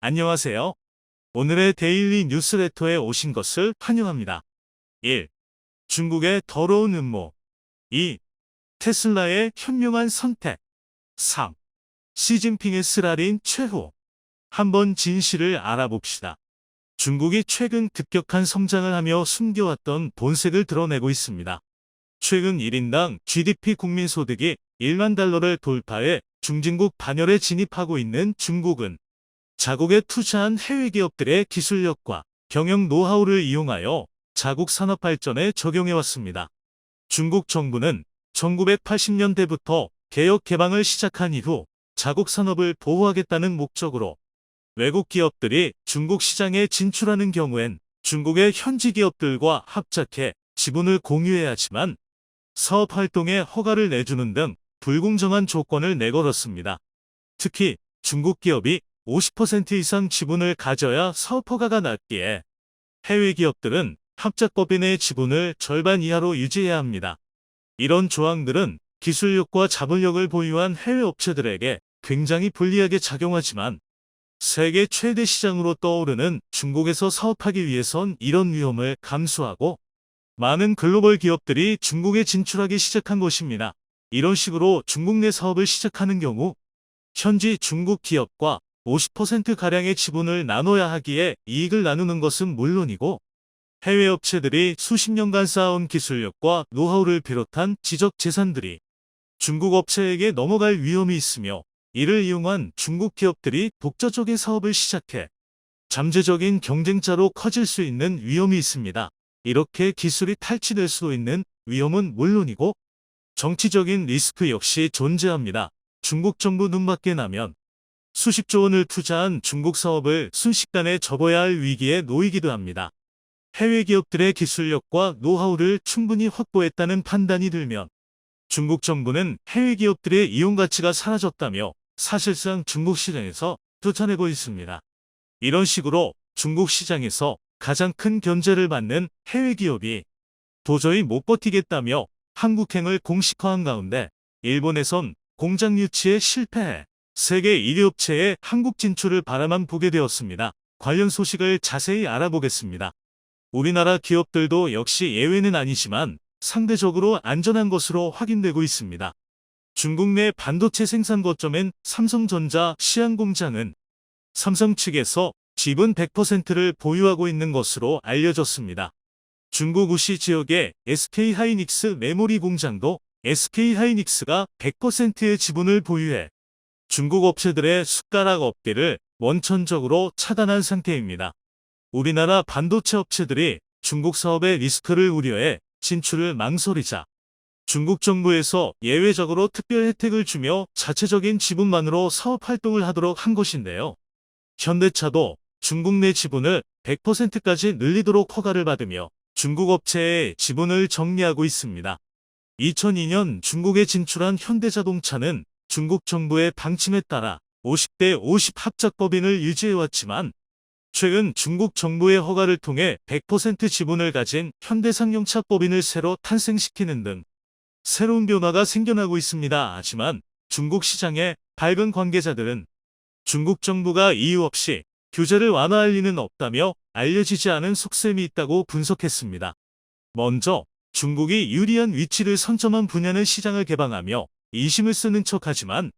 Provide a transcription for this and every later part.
안녕하세요. 오늘의 데일리 뉴스레터에 오신 것을 환영합니다. 1. 중국의 더러운 음모. 2. 테슬라의 현명한 선택. 3. 시진핑의 쓰라린 최후. 한번 진실을 알아봅시다. 중국이 최근 급격한 성장을 하며 숨겨왔던 본색을 드러내고 있습니다. 최근 1인당 GDP 국민소득이 1만 달러를 돌파해 중진국 반열에 진입하고 있는 중국은 자국에 투자한 해외 기업들의 기술력과 경영 노하우를 이용하여 자국 산업 발전에 적용해왔습니다. 중국 정부는 1980년대부터 개혁 개방을 시작한 이후 자국 산업을 보호하겠다는 목적으로 외국 기업들이 중국 시장에 진출하는 경우엔 중국의 현지 기업들과 합작해 지분을 공유해야 하지만 사업 활동에 허가를 내주는 등 불공정한 조건을 내걸었습니다. 특히 중국 기업이 50% 이상 지분을 가져야 사업 허가가 났기에 해외 기업들은 합작법인의 지분을 절반 이하로 유지해야 합니다. 이런 조항들은 기술력과 자본력을 보유한 해외 업체들에게 굉장히 불리하게 작용하지만 세계 최대 시장으로 떠오르는 중국에서 사업하기 위해선 이런 위험을 감수하고 많은 글로벌 기업들이 중국에 진출하기 시작한 것입니다. 이런 식으로 중국 내 사업을 시작하는 경우 현지 중국 기업과 50%가량의 지분을 나눠야 하기에 이익을 나누는 것은 물론이고 해외 업체들이 수십 년간 쌓아온 기술력과 노하우를 비롯한 지적 재산들이 중국 업체에게 넘어갈 위험이 있으며 이를 이용한 중국 기업들이 독자적인 사업을 시작해 잠재적인 경쟁자로 커질 수 있는 위험이 있습니다. 이렇게 기술이 탈취될 수도 있는 위험은 물론이고 정치적인 리스크 역시 존재합니다. 중국 정부 눈밖에 나면 수십조 원을 투자한 중국 사업을 순식간에 접어야 할 위기에 놓이기도 합니다. 해외 기업들의 기술력과 노하우를 충분히 확보했다는 판단이 들면 중국 정부는 해외 기업들의 이용 가치가 사라졌다며 사실상 중국 시장에서 쫓아내고 있습니다. 이런 식으로 중국 시장에서 가장 큰 견제를 받는 해외 기업이 도저히 못 버티겠다며 한국행을 공식화한 가운데 일본에선 공장 유치에 실패해 세계 1위 업체의 한국 진출을 바라만 보게 되었습니다. 관련 소식을 자세히 알아보겠습니다. 우리나라 기업들도 역시 예외는 아니지만 상대적으로 안전한 것으로 확인되고 있습니다. 중국 내 반도체 생산 거점인 삼성전자 시안 공장은 삼성 측에서 지분 100%를 보유하고 있는 것으로 알려졌습니다. 중국 우시 지역의 SK하이닉스 메모리 공장도 SK하이닉스가 100%의 지분을 보유해 중국 업체들의 숟가락 업계를 원천적으로 차단한 상태입니다. 우리나라 반도체 업체들이 중국 사업의 리스크를 우려해 진출을 망설이자 중국 정부에서 예외적으로 특별 혜택을 주며 자체적인 지분만으로 사업 활동을 하도록 한 것인데요. 현대차도 중국 내 지분을 100%까지 늘리도록 허가를 받으며 중국 업체의 지분을 정리하고 있습니다. 2002년 중국에 진출한 현대자동차는 중국 정부의 방침에 따라 50대 50 합작법인을 유지해왔지만 최근 중국 정부의 허가를 통해 100% 지분을 가진 현대상용차법인을 새로 탄생시키는 등 새로운 변화가 생겨나고 있습니다. 하지만 중국 시장의 밝은 관계자들은 중국 정부가 이유 없이 규제를 완화할 리는 없다며 알려지지 않은 속셈이 있다고 분석했습니다. 먼저 중국이 유리한 위치를 선점한 분야는 시장을 개방하며 이심을 쓰는 척하지만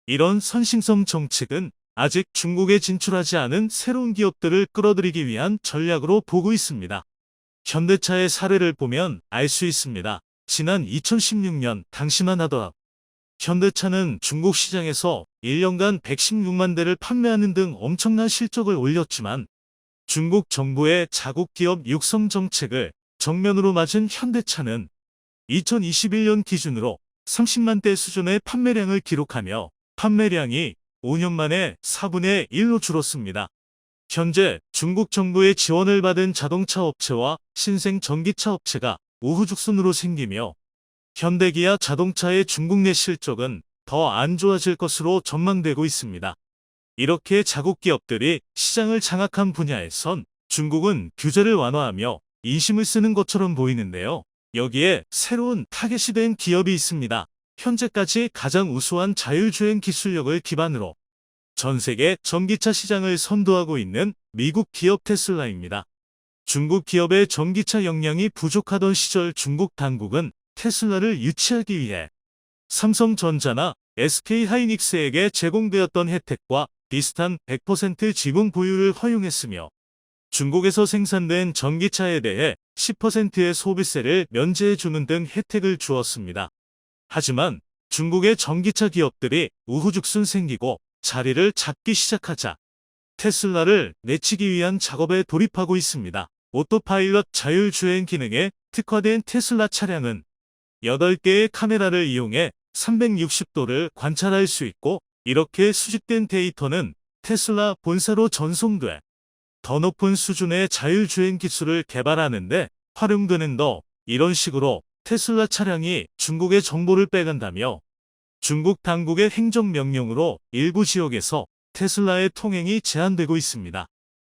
이런 선심성 정책은 아직 중국에 진출하지 않은 새로운 기업들을 끌어들이기 위한 전략으로 보고 있습니다. 현대차의 사례를 보면 알 수 있습니다. 지난 2016년 당시만 하더라도 현대차는 중국 시장에서 1년간 116만 대를 판매하는 등 엄청난 실적을 올렸지만 중국 정부의 자국 기업 육성 정책을 정면으로 맞은 현대차는 2021년 기준으로 30만 대 수준의 판매량을 기록하며 판매량이 5년 만에 4분의 1로 줄었습니다. 현재 중국 정부의 지원을 받은 자동차 업체와 신생 전기차 업체가 우후죽순으로 생기며 현대기아 자동차의 중국 내 실적은 더 안 좋아질 것으로 전망되고 있습니다. 이렇게 자국 기업들이 시장을 장악한 분야에선 중국은 규제를 완화하며 인심을 쓰는 것처럼 보이는데요. 여기에 새로운 타겟이 된 기업이 있습니다. 현재까지 가장 우수한 자율주행 기술력을 기반으로 전 세계 전기차 시장을 선도하고 있는 미국 기업 테슬라입니다. 중국 기업의 전기차 역량이 부족하던 시절 중국 당국은 테슬라를 유치하기 위해 삼성전자나 SK하이닉스에게 제공되었던 혜택과 비슷한 100% 지분 보유를 허용했으며 중국에서 생산된 전기차에 대해 10%의 소비세를 면제해주는 등 혜택을 주었습니다. 하지만 중국의 전기차 기업들이 우후죽순 생기고 자리를 잡기 시작하자 테슬라를 내치기 위한 작업에 돌입하고 있습니다. 오토파일럿 자율주행 기능에 특화된 테슬라 차량은 8개의 카메라를 이용해 360도를 관찰할 수 있고, 이렇게 수집된 데이터는 테슬라 본사로 전송돼 더 높은 수준의 자율주행 기술을 개발하는 데 활용되는 더, 이런 식으로 테슬라 차량이 중국의 정보를 빼간다며 중국 당국의 행정명령으로 일부 지역에서 테슬라의 통행이 제한되고 있습니다.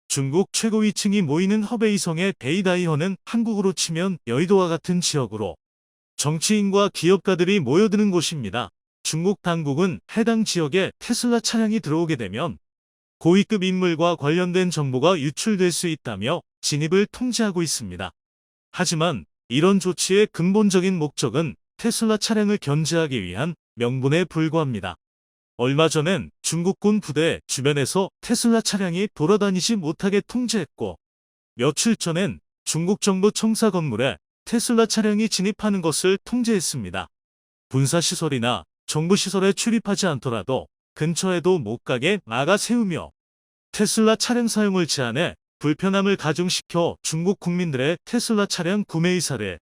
중국 최고위층이 모이는 허베이성의 베이다이허는 한국으로 치면 여의도와 같은 지역으로 정치인과 기업가들이 모여드는 곳입니다. 중국 당국은 해당 지역에 테슬라 차량이 들어오게 되면 고위급 인물과 관련된 정보가 유출될 수 있다며 진입을 통제하고 있습니다. 하지만 이런 조치의 근본적인 목적은 테슬라 차량을 견제하기 위한 명분에 불과합니다. 얼마 전엔 중국군 부대 주변에서 테슬라 차량이 돌아다니지 못하게 통제했고, 며칠 전엔 중국 정부 청사 건물에 테슬라 차량이 진입하는 것을 통제했습니다. 군사시설이나 정부시설에 출입하지 않더라도 근처에도 못 가게 막아 세우며 테슬라 차량 사용을 제한해 불편함을 가중시켜 중국 국민들의 테슬라 차량 구매 의사를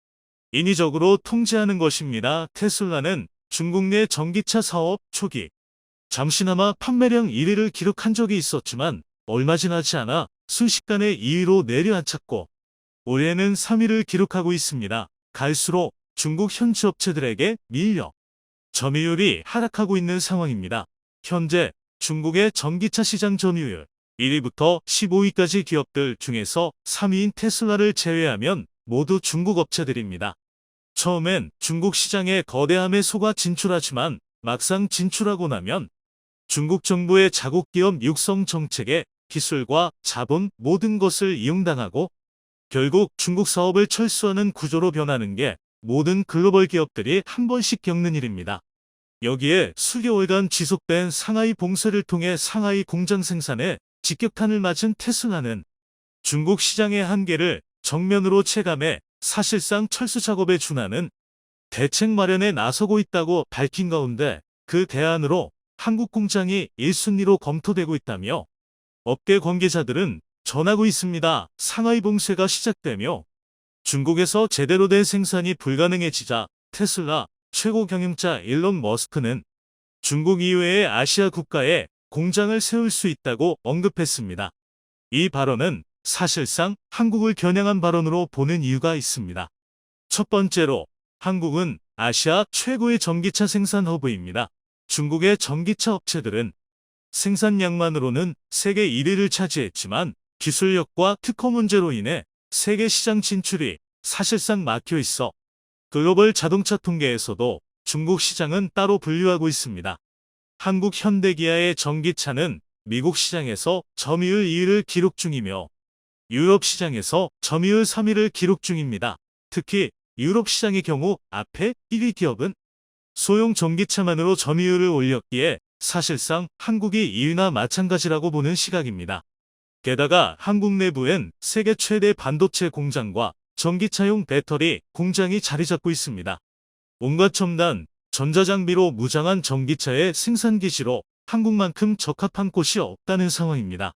인위적으로 통제하는 것입니다. 테슬라는 중국 내 전기차 사업 초기 잠시나마 판매량 1위를 기록한 적이 있었지만 얼마 지나지 않아 순식간에 2위로 내려앉혔고 올해는 3위를 기록하고 있습니다. 갈수록 중국 현지 업체들에게 밀려 점유율이 하락하고 있는 상황입니다. 현재 중국의 전기차 시장 점유율 1위부터 15위까지 기업들 중에서 3위인 테슬라를 제외하면 모두 중국 업체들입니다. 처음엔 중국 시장에 거대함에 속아 진출하지만 막상 진출하고 나면 중국 정부의 자국 기업 육성 정책에 기술과 자본 모든 것을 이용당하고 결국 중국 사업을 철수하는 구조로 변하는 게 모든 글로벌 기업들이 한 번씩 겪는 일입니다. 여기에 수개월간 지속된 상하이 봉쇄를 통해 상하이 공장 생산에 직격탄을 맞은 테슬라는 중국 시장의 한계를 정면으로 체감해 사실상 철수 작업에 준하는 대책 마련에 나서고 있다고 밝힌 가운데, 그 대안으로 한국 공장이 1순위로 검토되고 있다며 업계 관계자들은 전하고 있습니다. 상하이 봉쇄가 시작되며 중국에서 제대로 된 생산이 불가능해지자 테슬라 최고 경영자 일론 머스크는 중국 이외의 아시아 국가에 공장을 세울 수 있다고 언급했습니다. 이 발언은 사실상 한국을 겨냥한 발언으로 보는 이유가 있습니다. 첫 번째로, 한국은 아시아 최고의 전기차 생산 허브입니다. 중국의 전기차 업체들은 생산량만으로는 세계 1위를 차지했지만 기술력과 특허 문제로 인해 세계 시장 진출이 사실상 막혀 있어 글로벌 자동차 통계에서도 중국 시장은 따로 분류하고 있습니다. 한국 현대기아의 전기차는 미국 시장에서 점유율 2위를 기록 중이며 유럽 시장에서 점유율 3위를 기록 중입니다. 특히 유럽 시장의 경우 앞에 1위 기업은 소형 전기차만으로 점유율을 올렸기에 사실상 한국이 2위나 마찬가지라고 보는 시각입니다. 게다가 한국 내부엔 세계 최대 반도체 공장과 전기차용 배터리 공장이 자리 잡고 있습니다. 온갖 첨단 전자장비로 무장한 전기차의 생산기지로 한국만큼 적합한 곳이 없다는 상황입니다.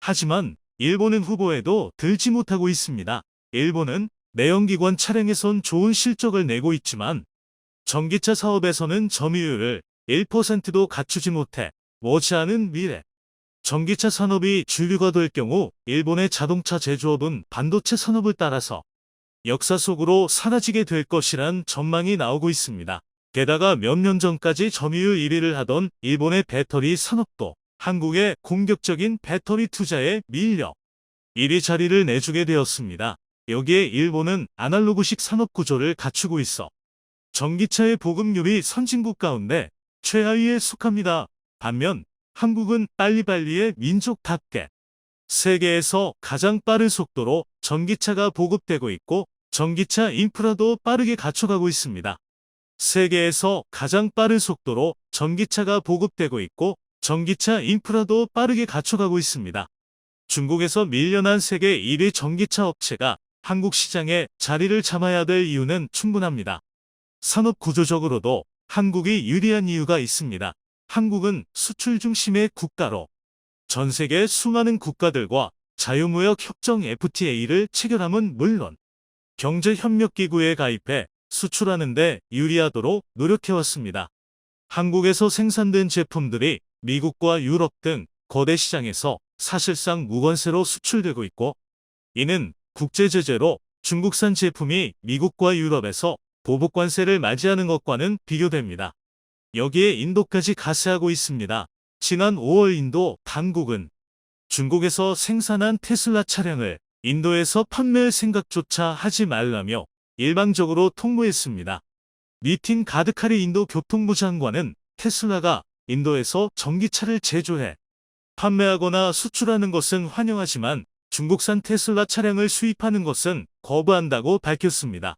하지만 일본은 후보에도 들지 못하고 있습니다. 일본은 내연기관 차량에선 좋은 실적을 내고 있지만 전기차 사업에서는 점유율을 1%도 갖추지 못해 머지않은 미래 전기차 산업이 주류가 될 경우 일본의 자동차 제조업은 반도체 산업을 따라서 역사 속으로 사라지게 될 것이란 전망이 나오고 있습니다. 게다가 몇 년 전까지 점유율 1위를 하던 일본의 배터리 산업도 한국의 공격적인 배터리 투자에 밀려 1위 자리를 내주게 되었습니다. 여기에 일본은 아날로그식 산업 구조를 갖추고 있어 전기차의 보급률이 선진국 가운데 최하위에 속합니다. 반면 한국은 빨리빨리의 민족답게 세계에서 가장 빠른 속도로 전기차가 보급되고 있고 전기차 인프라도 빠르게 갖춰가고 있습니다. 세계에서 가장 빠른 속도로 전기차가 보급되고 있고 전기차 인프라도 빠르게 갖춰가고 있습니다. 중국에서 밀려난 세계 1위 전기차 업체가 한국 시장에 자리를 잡아야 될 이유는 충분합니다. 산업 구조적으로도 한국이 유리한 이유가 있습니다. 한국은 수출 중심의 국가로 전 세계 수많은 국가들과 자유무역 협정 FTA를 체결함은 물론 경제협력기구에 가입해 수출하는 데 유리하도록 노력해왔습니다. 한국에서 생산된 제품들이 미국과 유럽 등 거대 시장에서 사실상 무관세로 수출되고 있고 이는 국제제재로 중국산 제품이 미국과 유럽에서 보복관세를 맞이하는 것과는 비교됩니다. 여기에 인도까지 가세하고 있습니다. 지난 5월 인도 당국은 중국에서 생산한 테슬라 차량을 인도에서 판매할 생각조차 하지 말라며 일방적으로 통보했습니다. 니틴 가드카리 인도 교통부 장관은 테슬라가 인도에서 전기차를 제조해 판매하거나 수출하는 것은 환영하지만 중국산 테슬라 차량을 수입하는 것은 거부한다고 밝혔습니다.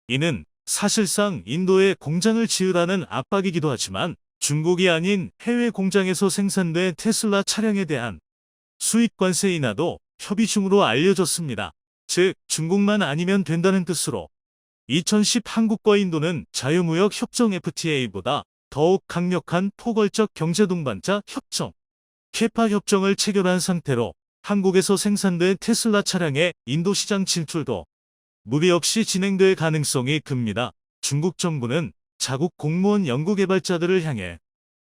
이는 사실상 인도에 공장을 지으라는 압박이기도 하지만 중국이 아닌 해외 공장에서 생산된 테슬라 차량에 대한 수입 관세 인하도 협의 중으로 알려졌습니다. 즉 중국만 아니면 된다는 뜻으로 2010 한국과 인도는 자유무역 협정 FTA보다 더욱 강력한 포괄적 경제동반자 협정 케파 협정을 체결한 상태로 한국에서 생산된 테슬라 차량의 인도 시장 진출도 무리 없이 진행될 가능성이 큽니다. 중국 정부는 자국 공무원 연구개발자들을 향해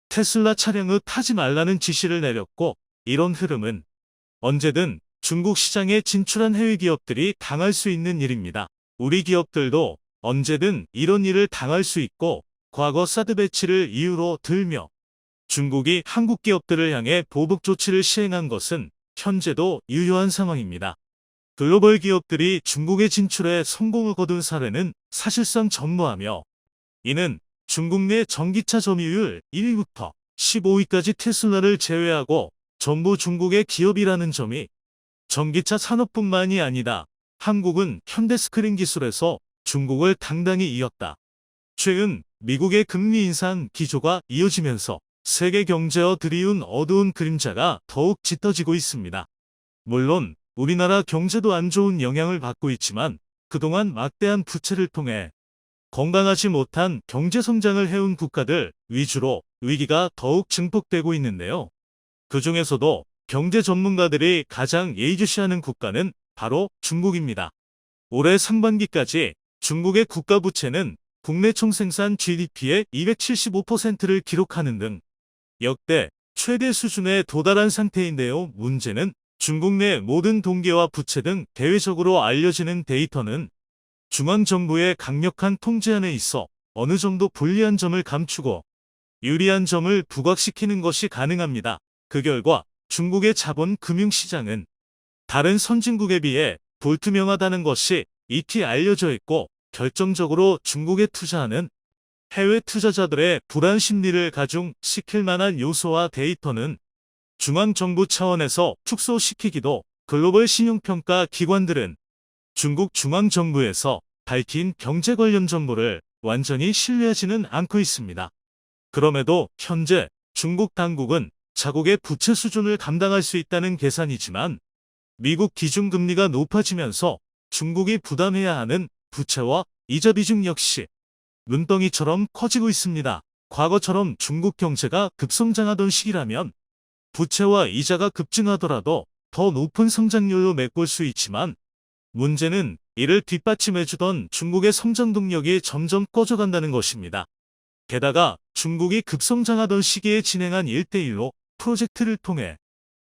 테슬라 차량을 타지 말라는 지시를 내렸고 이런 흐름은 언제든 중국 시장에 진출한 해외 기업들이 당할 수 있는 일입니다. 우리 기업들도 언제든 이런 일을 당할 수 있고 과거 사드 배치를 이유로 들며 중국이 한국 기업들을 향해 보복 조치를 시행한 것은 현재도 유효한 상황입니다. 글로벌 기업들이 중국에 진출해 성공을 거둔 사례는 사실상 전무하며 이는 중국 내 전기차 점유율 1위부터 15위까지 테슬라를 제외하고 전부 중국의 기업이라는 점이 전기차 산업뿐만이 아니다. 한국은 현대 스크린 기술에서 중국을 당당히 이겼다. 최근 미국의 금리 인상 기조가 이어지면서 세계 경제에 들이운 어두운 그림자가 더욱 짙어지고 있습니다. 물론 우리나라 경제도 안 좋은 영향을 받고 있지만 그동안 막대한 부채를 통해 건강하지 못한 경제 성장을 해온 국가들 위주로 위기가 더욱 증폭되고 있는데요. 그 중에서도 경제 전문가들이 가장 예의주시하는 국가는 바로 중국입니다. 올해 상반기까지 중국의 국가 부채는 국내 총생산 GDP의 275%를 기록하는 등 역대 최대 수준에 도달한 상태인데요. 문제는 중국 내 모든 동계와 부채 등 대외적으로 알려지는 데이터는 중앙정부의 강력한 통제안에 있어 어느 정도 불리한 점을 감추고 유리한 점을 부각시키는 것이 가능합니다. 그 결과 중국의 자본 금융시장은 다른 선진국에 비해 불투명하다는 것이 익히 알려져 있고 결정적으로 중국에 투자하는 해외 투자자들의 불안 심리를 가중시킬 만한 요소와 데이터는 중앙정부 차원에서 축소시키기도 글로벌 신용평가 기관들은 중국 중앙정부에서 밝힌 경제 관련 정보를 완전히 신뢰하지는 않고 있습니다. 그럼에도 현재 중국 당국은 자국의 부채 수준을 감당할 수 있다는 계산이지만 미국 기준금리가 높아지면서 중국이 부담해야 하는 부채와 이자 비중 역시 눈덩이처럼 커지고 있습니다. 과거처럼 중국 경제가 급성장하던 시기라면 부채와 이자가 급증하더라도 더 높은 성장률로 메꿀 수 있지만 문제는 이를 뒷받침해주던 중국의 성장 동력이 점점 꺼져간다는 것입니다. 게다가 중국이 급성장하던 시기에 진행한 1대1로 프로젝트를 통해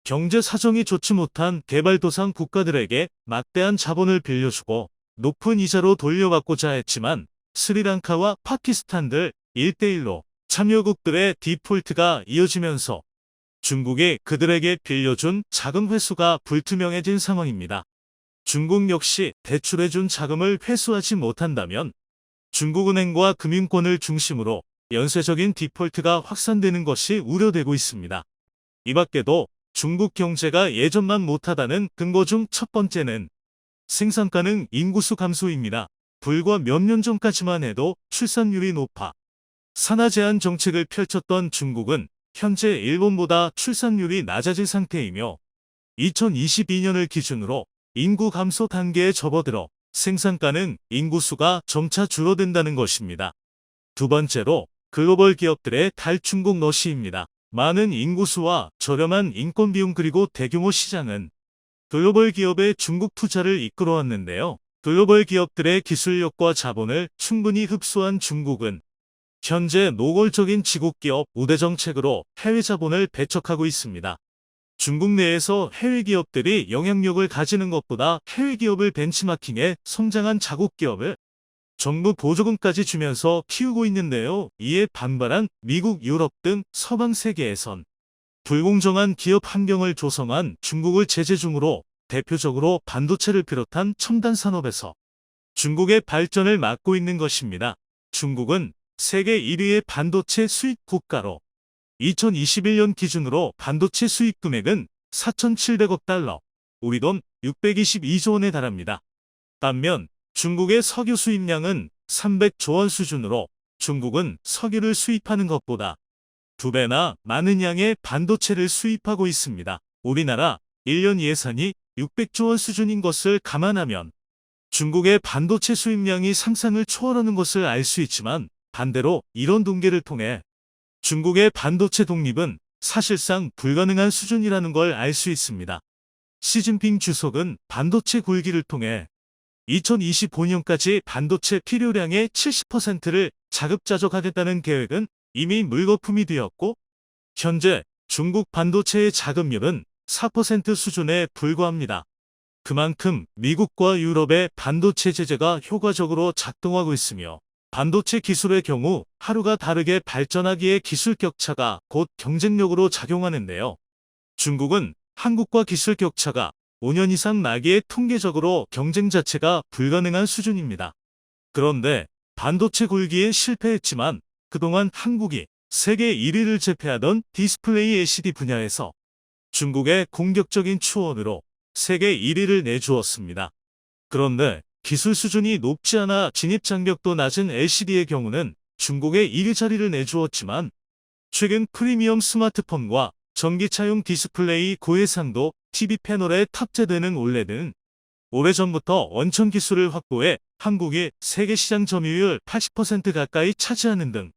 경제 사정이 좋지 못한 개발도상 국가들에게 막대한 자본을 빌려주고 높은 이자로 돌려받고자 했지만 스리랑카와 파키스탄 등 1대1로 참여국들의 디폴트가 이어지면서 중국이 그들에게 빌려준 자금 회수가 불투명해진 상황입니다. 중국 역시 대출해준 자금을 회수하지 못한다면 중국은행과 금융권을 중심으로 연쇄적인 디폴트가 확산되는 것이 우려되고 있습니다. 이 밖에도 중국 경제가 예전만 못하다는 근거 중 첫 번째는 생산 가능 인구수 감소입니다. 불과 몇 년 전까지만 해도 출산율이 높아 산하 제한 정책을 펼쳤던 중국은 현재 일본보다 출산율이 낮아질 상태이며 2022년을 기준으로 인구 감소 단계에 접어들어 생산 가능 인구수가 점차 줄어든다는 것입니다. 두 번째로 글로벌 기업들의 탈중국 러시입니다. 많은 인구수와 저렴한 인건 비용 그리고 대규모 시장은 글로벌 기업의 중국 투자를 이끌어왔는데요. 글로벌 기업들의 기술력과 자본을 충분히 흡수한 중국은 현재 노골적인 지국 기업 우대 정책으로 해외 자본을 배척하고 있습니다. 중국 내에서 해외 기업들이 영향력을 가지는 것보다 해외 기업을 벤치마킹해 성장한 자국 기업을 정부 보조금까지 주면서 키우고 있는데요. 이에 반발한 미국, 유럽 등 서방 세계에선 불공정한 기업 환경을 조성한 중국을 제재 중으로 대표적으로 반도체를 비롯한 첨단 산업에서 중국의 발전을 막고 있는 것입니다. 중국은 세계 1위의 반도체 수입 국가로 2021년 기준으로 반도체 수입 금액은 4,700억 달러, 우리 돈 622조 원에 달합니다. 반면 중국의 석유 수입량은 300조 원 수준으로 중국은 석유를 수입하는 것보다 2배나 많은 양의 반도체를 수입하고 있습니다. 우리나라 1년 예산이 600조 원 수준인 것을 감안하면 중국의 반도체 수입량이 상상을 초월하는 것을 알 수 있지만 반대로 이런 통계를 통해 중국의 반도체 독립은 사실상 불가능한 수준이라는 걸 알 수 있습니다. 시진핑 주석은 반도체 굴기를 통해 2025년까지 반도체 필요량의 70%를 자급자족하겠다는 계획은 이미 물거품이 되었고 현재 중국 반도체의 자급률은 4% 수준에 불과합니다. 그만큼 미국과 유럽의 반도체 제재가 효과적으로 작동하고 있으며 반도체 기술의 경우 하루가 다르게 발전하기에 기술 격차가 곧 경쟁력으로 작용하는데요. 중국은 한국과 기술 격차가 5년 이상 나기에 통계적으로 경쟁 자체가 불가능한 수준입니다. 그런데 반도체 굴기에 실패했지만 그동안 한국이 세계 1위를 제패하던 디스플레이 LCD 분야에서 중국의 공격적인 추원으로 세계 1위를 내주었습니다. 그런데 기술 수준이 높지 않아 진입 장벽도 낮은 LCD의 경우는 중국의 1위 자리를 내주었지만 최근 프리미엄 스마트폰과 전기차용 디스플레이 고해상도 TV 패널에 탑재되는 올레드는 오래전부터 원천 기술을 확보해 한국이 세계 시장 점유율 80% 가까이 차지하는 등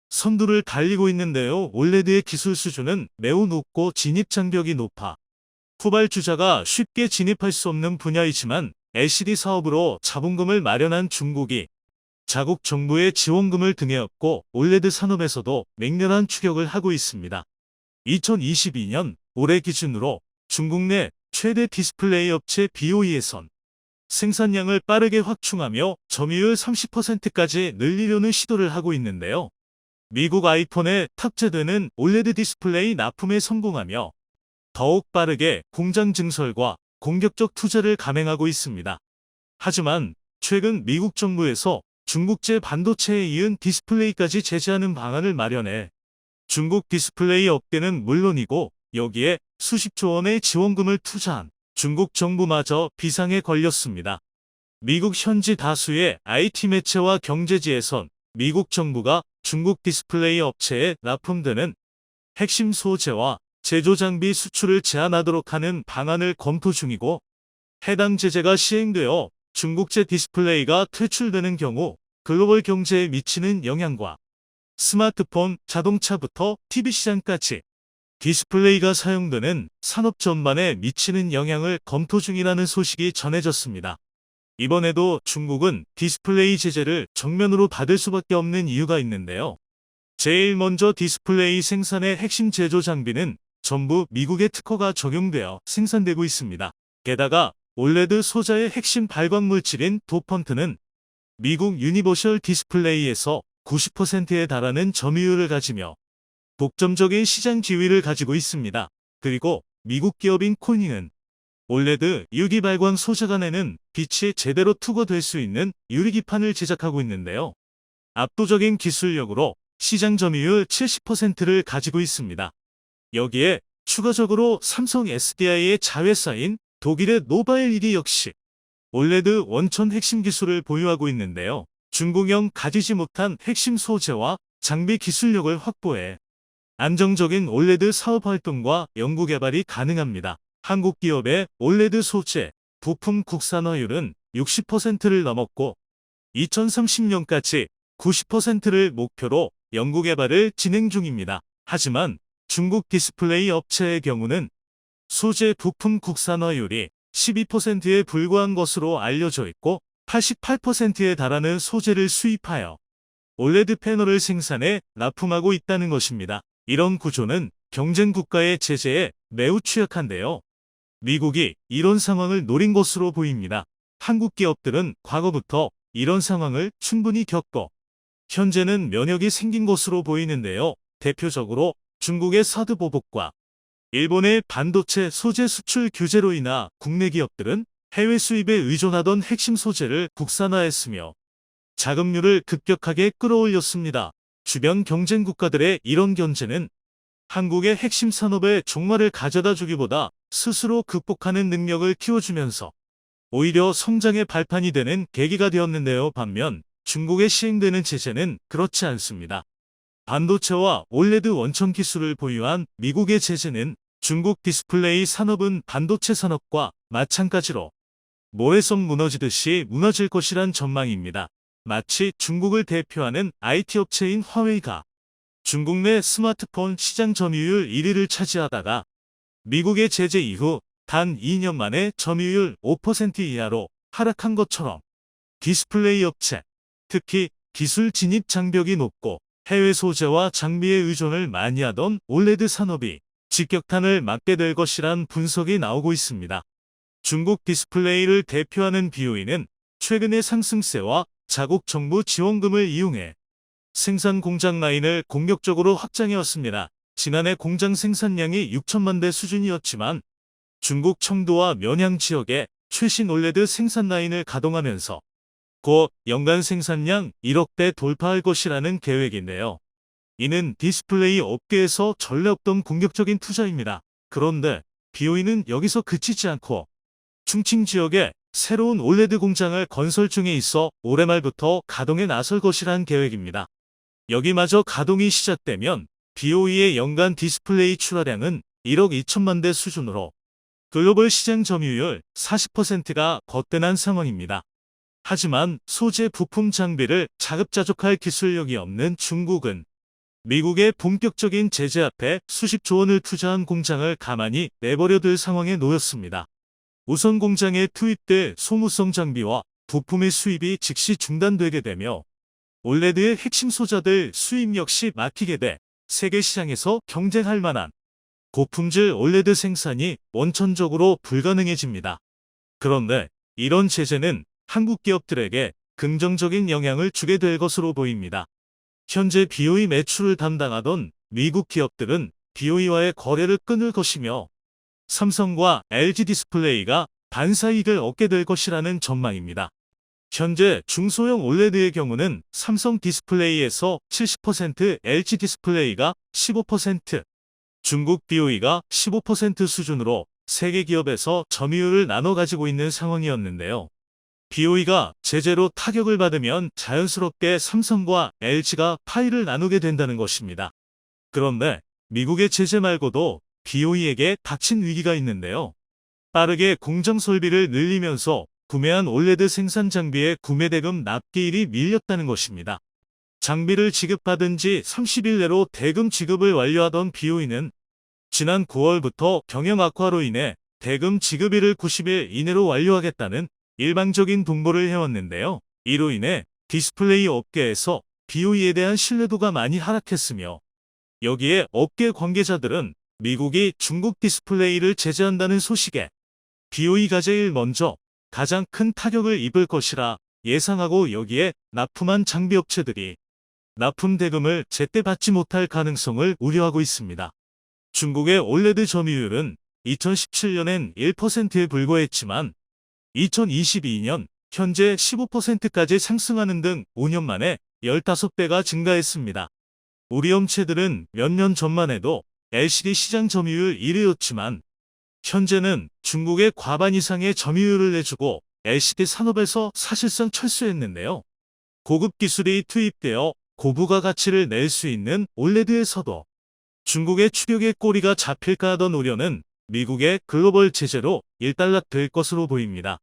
선두를 달리고 있는데요. 올레드의 기술 수준은 매우 높고 진입 장벽이 높아 후발주자가 쉽게 진입할 수 없는 분야이지만 LCD 사업으로 자본금을 마련한 중국이 자국 정부의 지원금을 등에 업고 올레드 산업에서도 맹렬한 추격을 하고 있습니다. 2022년 올해 기준으로 중국 내 최대 디스플레이 업체 BOE에선 생산량을 빠르게 확충하며 점유율 30%까지 늘리려는 시도를 하고 있는데요. 미국 아이폰에 탑재되는 올레드 디스플레이 납품에 성공하며 더욱 빠르게 공장 증설과 공격적 투자를 감행하고 있습니다. 하지만 최근 미국 정부에서 중국제 반도체에 이은 디스플레이까지 제재하는 방안을 마련해 중국 디스플레이 업계는 물론이고 여기에 수십조 원의 지원금을 투자한 중국 정부마저 비상에 걸렸습니다. 미국 현지 다수의 IT 매체와 경제지에선 미국 정부가 중국 디스플레이 업체에 납품되는 핵심 소재와 제조 장비 수출을 제한하도록 하는 방안을 검토 중이고 해당 제재가 시행되어 중국제 디스플레이가 퇴출되는 경우 글로벌 경제에 미치는 영향과 스마트폰, 자동차부터 TV 시장까지 디스플레이가 사용되는 산업 전반에 미치는 영향을 검토 중이라는 소식이 전해졌습니다. 이번에도 중국은 디스플레이 제재를 정면으로 받을 수밖에 없는 이유가 있는데요. 제일 먼저 디스플레이 생산의 핵심 제조 장비는 전부 미국의 특허가 적용되어 생산되고 있습니다. 게다가 올레드 소자의 핵심 발광 물질인 도펀트는 미국 유니버셜 디스플레이에서 90%에 달하는 점유율을 가지며 독점적인 시장 지위를 가지고 있습니다. 그리고 미국 기업인 코닝은 올레드 유기 발광 소재가 내는 빛이 제대로 투과될 수 있는 유리기판을 제작하고 있는데요. 압도적인 기술력으로 시장 점유율 70%를 가지고 있습니다. 여기에 추가적으로 삼성 SDI의 자회사인 독일의 노바일 1위 역시 올레드 원천 핵심 기술을 보유하고 있는데요. 중국형 가지지 못한 핵심 소재와 장비 기술력을 확보해 안정적인 올레드 사업 활동과 연구 개발이 가능합니다. 한국 기업의 올레드 소재, 부품 국산화율은 60%를 넘었고 2030년까지 90%를 목표로 연구 개발을 진행 중입니다. 하지만 중국 디스플레이 업체의 경우는 소재 부품 국산화율이 12%에 불과한 것으로 알려져 있고 88%에 달하는 소재를 수입하여 올레드 패널을 생산해 납품하고 있다는 것입니다. 이런 구조는 경쟁 국가의 제재에 매우 취약한데요. 미국이 이런 상황을 노린 것으로 보입니다. 한국 기업들은 과거부터 이런 상황을 충분히 겪고 현재는 면역이 생긴 것으로 보이는데요. 대표적으로 중국의 사드 보복과 일본의 반도체 소재 수출 규제로 인하 국내 기업들은 해외 수입에 의존하던 핵심 소재를 국산화했으며 자금률을 급격하게 끌어올렸습니다. 주변 경쟁 국가들의 이런 견제는 한국의 핵심 산업에 종말을 가져다 주기보다 스스로 극복하는 능력을 키워주면서 오히려 성장의 발판이 되는 계기가 되었는데요. 반면 중국에 시행되는 제재는 그렇지 않습니다. 반도체와 올레드 원천 기술을 보유한 미국의 제재는 중국 디스플레이 산업은 반도체 산업과 마찬가지로 모래성 무너지듯이 무너질 것이란 전망입니다. 마치 중국을 대표하는 IT 업체인 화웨이가 중국 내 스마트폰 시장 점유율 1위를 차지하다가 미국의 제재 이후 단 2년 만에 점유율 5% 이하로 하락한 것처럼 디스플레이 업체, 특히 기술 진입 장벽이 높고 해외 소재와 장비에 의존을 많이 하던 올레드 산업이 직격탄을 맞게 될 것이란 분석이 나오고 있습니다. 중국 디스플레이를 대표하는 BOE는 최근의 상승세와 자국 정부 지원금을 이용해 생산 공장 라인을 공격적으로 확장해왔습니다. 지난해 공장 생산량이 6천만 대 수준이었지만 중국 청도와 면양 지역에 최신 올레드 생산 라인을 가동하면서 곧 연간 생산량 1억 대 돌파할 것이라는 계획인데요. 이는 디스플레이 업계에서 전례 없던 공격적인 투자입니다. 그런데 BOE는 여기서 그치지 않고 충칭 지역에 새로운 올레드 공장을 건설 중에 있어 올해 말부터 가동에 나설 것이란 계획입니다. 여기마저 가동이 시작되면 BOE의 연간 디스플레이 출하량은 1억 2천만 대 수준으로 글로벌 시장 점유율 40%가 거뜬한 상황입니다. 하지만 소재 부품 장비를 자급자족할 기술력이 없는 중국은 미국의 본격적인 제재 앞에 수십조 원을 투자한 공장을 가만히 내버려둘 상황에 놓였습니다. 우선 공장에 투입될 소모성 장비와 부품의 수입이 즉시 중단되게 되며 올레드의 핵심 소자들 수입 역시 막히게 돼 세계 시장에서 경쟁할 만한 고품질 올레드 생산이 원천적으로 불가능해집니다. 그런데 이런 제재는 한국 기업들에게 긍정적인 영향을 주게 될 것으로 보입니다. 현재 BOE 매출을 담당하던 미국 기업들은 BOE와의 거래를 끊을 것이며 삼성과 LG 디스플레이가 반사이익을 얻게 될 것이라는 전망입니다. 현재 중소형 올레드의 경우는 삼성 디스플레이에서 70%, LG 디스플레이가 15%, 중국 BOE가 15% 수준으로 세계 기업에서 점유율을 나눠 가지고 있는 상황이었는데요. BOE가 제재로 타격을 받으면 자연스럽게 삼성과 LG가 파이를 나누게 된다는 것입니다. 그런데 미국의 제재 말고도 BOE에게 닥친 위기가 있는데요. 빠르게 공정 설비를 늘리면서 구매한 올레드 생산 장비의 구매 대금 납기일이 밀렸다는 것입니다. 장비를 지급받은 지 30일 내로 대금 지급을 완료하던 BOE는 지난 9월부터 경영 악화로 인해 대금 지급일을 90일 이내로 완료하겠다는 일방적인 동보를 해왔는데요. 이로 인해 디스플레이 업계에서 BOE에 대한 신뢰도가 많이 하락했으며 여기에 업계 관계자들은 미국이 중국 디스플레이를 제재한다는 소식에 BOE가 제일 먼저 가장 큰 타격을 입을 것이라 예상하고 여기에 납품한 장비업체들이 납품 대금을 제때 받지 못할 가능성을 우려하고 있습니다. 중국의 올레드 점유율은 2017년엔 1%에 불과했지만 2022년 현재 15%까지 상승하는 등 5년 만에 15배가 증가했습니다. 우리 업체들은 몇 년 전만 해도 LCD 시장 점유율 1위였지만 현재는 중국의 과반 이상의 점유율을 내주고 LCD 산업에서 사실상 철수했는데요. 고급 기술이 투입되어 고부가 가치를 낼 수 있는 올레드에서도 중국의 추격의 꼬리가 잡힐까 하던 우려는 미국의 글로벌 제재로 일단락될 것으로 보입니다.